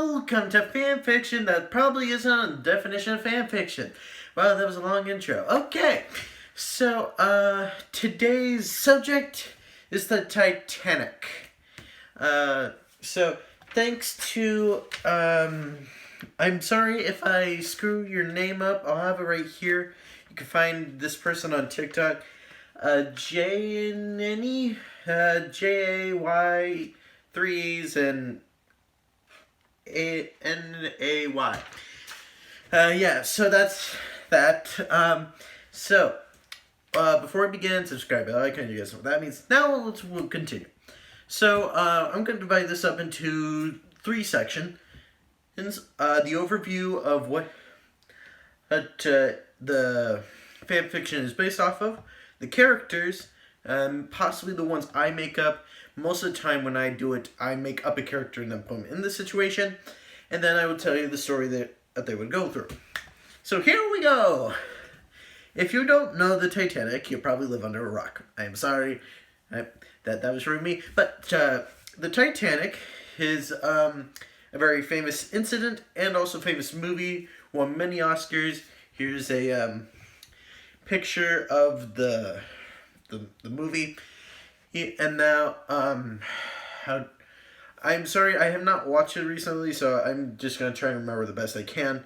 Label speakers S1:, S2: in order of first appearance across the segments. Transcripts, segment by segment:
S1: welcome to fan fiction that probably isn't a definition of fan fiction. Wow, that was a long intro. Okay, so today's subject is the Titanic. So thanks to I'm sorry if I screw your name up. I'll have it right here. You can find this person on TikTok. Jay, Jay, 3 E's and Nay. Yeah, so that's that. Before we begin, subscribe, like, and you guys know what that means. Now we'll continue. So, I'm going to divide this up into 3 sections. The overview of what the fan fiction is based off of, the characters, possibly the ones I make up. Most of the time when I do it, I make up a character and then put them in the situation, and then I will tell you the story that they would go through. So here we go! If you don't know the Titanic, you probably live under a rock. I'm sorry that was from me, but the Titanic is a very famous incident and also famous movie, won many Oscars. Here's a picture of the movie. And now, I'm sorry, I have not watched it recently, so I'm just going to try and remember the best I can.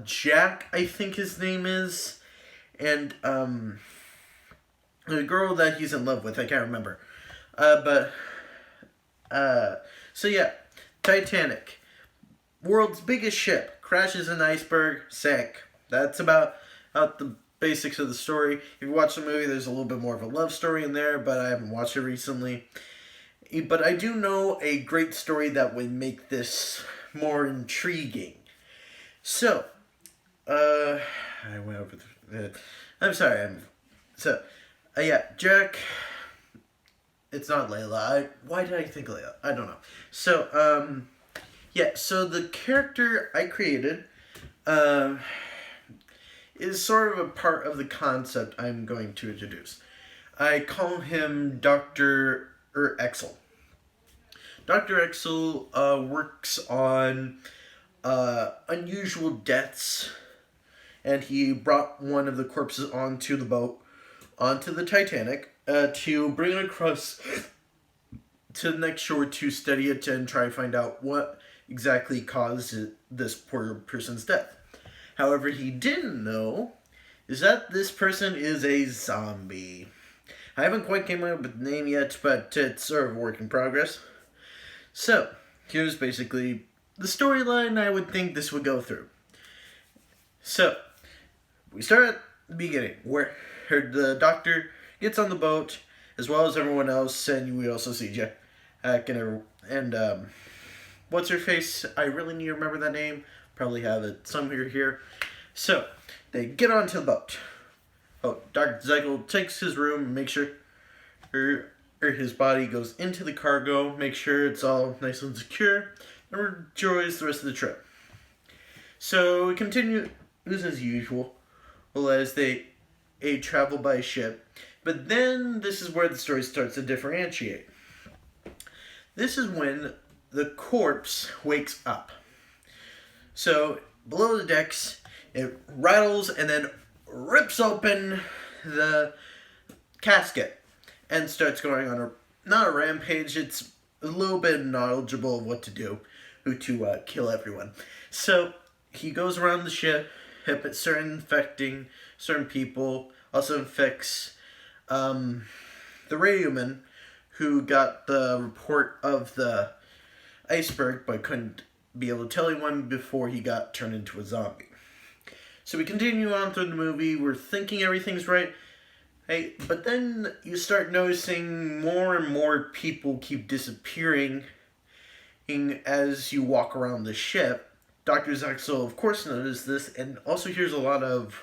S1: Jack, I think his name is, and the girl that he's in love with, I can't remember. So yeah, Titanic. World's biggest ship, crashes an iceberg, sank. That's about the basics of the story. If you watch the movie, there's a little bit more of a love story in there, but I haven't watched it recently. But I do know a great story that would make this more intriguing. So, I went over I'm sorry. Yeah, Jack. It's not Layla. Why did I think Layla? I don't know. So, yeah. So the character I created, is sort of a part of the concept I'm going to introduce. I call him Dr. Exel. Dr. Exel works on unusual deaths, and he brought one of the corpses onto the boat, onto the Titanic, to bring it across to the next shore to study it and try to find out what exactly caused this poor person's death. However, he didn't know is that this person is a zombie. I haven't quite came up with the name yet, but it's sort of a work in progress. So, here's basically the storyline I would think this would go through. So, we start at the beginning, where the doctor gets on the boat, as well as everyone else, and we also see Jack and what's her face? I really need to remember that name. Probably have it somewhere here. So, they get onto the boat. Oh, Dr. Zeigel takes his room and makes sure his body goes into the cargo, make sure it's all nice and secure, and enjoys the rest of the trip. So, we continue as usual, as they travel by ship. But then, this is where the story starts to differentiate. This is when the corpse wakes up. So, below the decks, it rattles and then rips open the casket and starts going on not a rampage, it's a little bit knowledgeable of what to do, who to kill everyone. So, he goes around the ship, infecting certain people, also infects the radioman who got the report of the iceberg but couldn't be able to tell anyone before he got turned into a zombie. So we continue on through the movie. We're thinking everything's right. Hey, but then you start noticing more and more people keep disappearing as you walk around the ship. Dr. Zaxel, of course, noticed this and also hears a lot of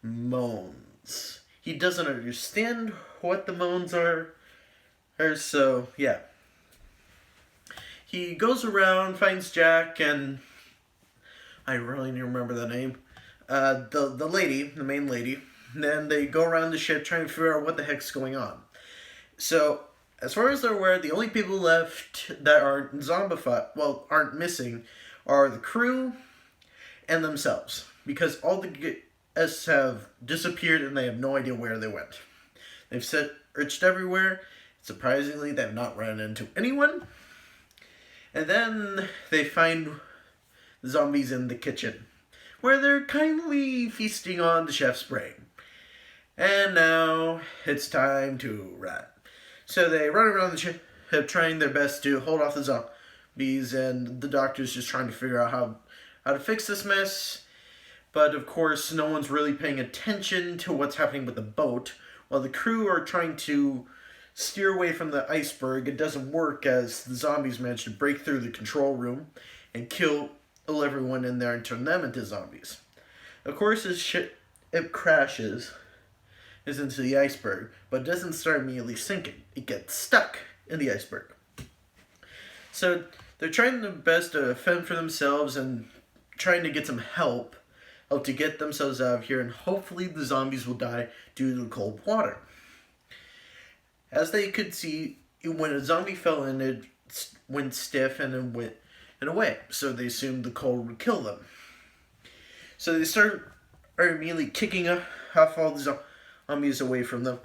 S1: moans. He doesn't understand what the moans are, so yeah. He goes around, finds Jack, and I really need to remember the name. The lady, the main lady. And then they go around the ship trying to figure out what the heck's going on. So, As far as they're aware, the only people left that aren't zombified, well, aren't missing, are the crew and themselves. Because all the guests have disappeared and they have no idea where they went. They've searched everywhere. Surprisingly, they have not run into anyone. And then they find the zombies in the kitchen, where they're kindly feasting on the chef's brain. And now it's time to run. So they run around the ship trying their best to hold off the zombies, and the doctor's just trying to figure out how to fix this mess. But of course, no one's really paying attention to what's happening with the boat, while the crew are trying to steer away from the iceberg. It doesn't work as the zombies manage to break through the control room and kill everyone in there and turn them into zombies. Of course, as ship crashes into the iceberg, but it doesn't start immediately sinking. It gets stuck in the iceberg. So they're trying their best to fend for themselves and trying to get some help to get themselves out of here, and hopefully the zombies will die due to the cold water. As they could see, when a zombie fell in, it went stiff and it went away. So they assumed the cold would kill them. So they are immediately kicking off all the zombies away from them.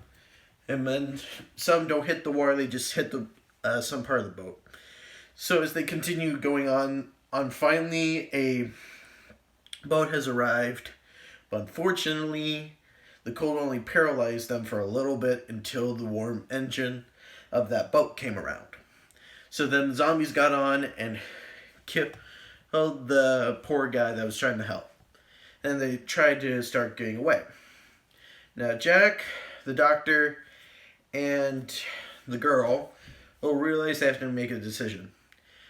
S1: And then some don't hit the water, they just hit some part of the boat. So as they continue going on finally a boat has arrived. But unfortunately, the cold only paralyzed them for a little bit until the warm engine of that boat came around. So then the zombies got on and killed the poor guy that was trying to help. And they tried to start getting away. Now Jack, the doctor, and the girl will realize they have to make a decision.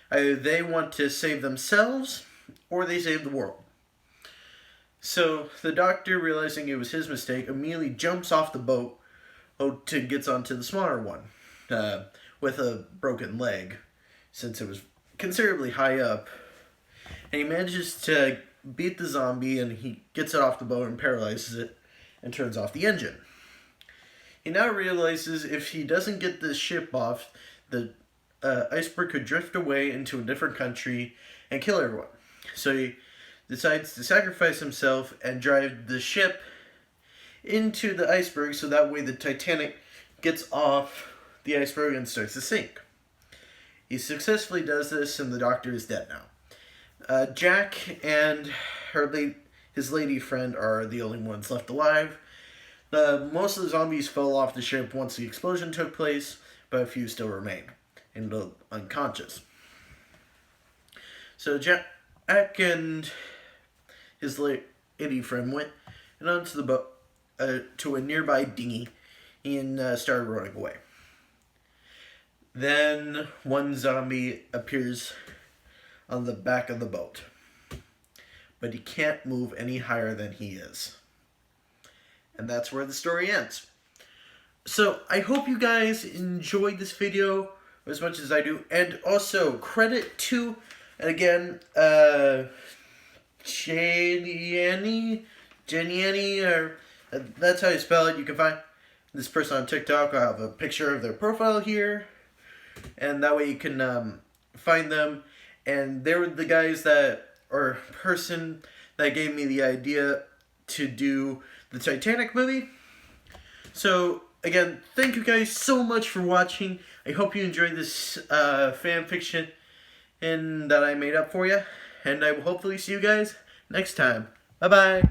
S1: Either they want to save themselves or they save the world. So the doctor, realizing it was his mistake, immediately jumps off the boat to gets onto the smaller one with a broken leg, since it was considerably high up. And he manages to beat the zombie, and he gets it off the boat and paralyzes it and turns off the engine. He now realizes if he doesn't get the ship off, the iceberg could drift away into a different country and kill everyone. So he decides to sacrifice himself and drive the ship into the iceberg, so that way the Titanic gets off the iceberg and starts to sink. He successfully does this, and the doctor is dead now. Jack and his lady friend are the only ones left alive. Most of the zombies fell off the ship once the explosion took place, but a few still remain and unconscious. So Jack and his lady friend went onto the boat to a nearby dinghy and started running away. Then one zombie appears on the back of the boat, but he can't move any higher than he is. And that's where the story ends. So I hope you guys enjoyed this video as much as I do, and also credit to, and again, Jenny, or that's how you spell it. You can find this person on TikTok. I'll have a picture of their profile here, and that way you can find them. And they were the guys person that gave me the idea to do the Titanic movie. So again, thank you guys so much for watching. I hope you enjoyed this fan fiction that I made up for you. And I will hopefully see you guys next time. Bye-bye.